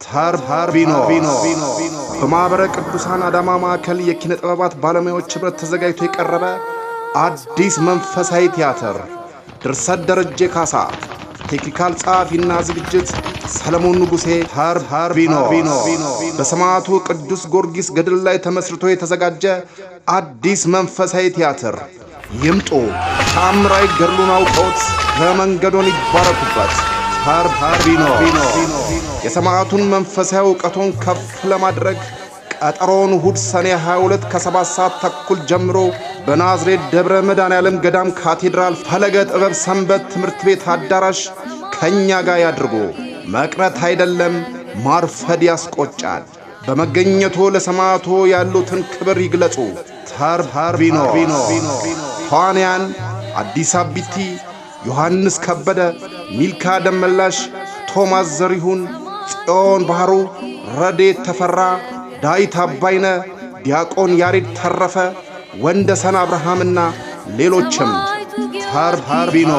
ተርቢኖ በማኅበረ ቅዱሳን አዳማ ማዕከል የኪነ ጥበባት ባለሙያዎች ኅብረት ተዘጋጅቶ የቀረበ አዲስ መንፈሳዊ ቲያትር። ድርሰት ደረጀ ካሳ፣ ቴክኒካል ጸሐፊና ዝግጅት ሰለሞን ንጉሴ። ተርቢኖ በሰማዕቱ ቅዱስ ጊዮርጊስ ገድል ላይ ተመስርቶ የተዘጋጀ አዲስ መንፈሳዊ ቲያትር። ይምጡ፣ ተአምራዊ ገድሉን አውቀውት በመንገዶን ይባረኩበት። ተርቢኖ የሰማዕቱን መንፈሳዊ ዕውቀቶን ከፍ ለማድረግ ቀጠሮውን እሁድ ሰኔ 22 ከ7 ሰዓት ተኩል ጀምሮ በናዝሬት ደብረ መድኃኔዓለም ገዳም ካቴድራል ፈለገ ጥበብ ሰንበት ትምህርት ቤት አዳራሽ ከኛ ጋር ያድርጉ። መቅረት አይደለም ማርፈድ ያስቆጫል። በመገኘቶ ለሰማዕቱ ያሉትን ክብር ይግለጹ። ተርቢኖ ተዋንያን አዲስ አቢቲ፣ ዮሐንስ ከበደ፣ ሚልካ ደመላሽ፣ ቶማስ ዘሪሁን፣ ጽዮን ባህሩ፣ ረዴት ተፈራ፣ ዳዊት አባይነ፣ ዲያቆን ያሬድ ተረፈ፣ ወንደሰን አብርሃምና ሌሎችም። ተርቢኖ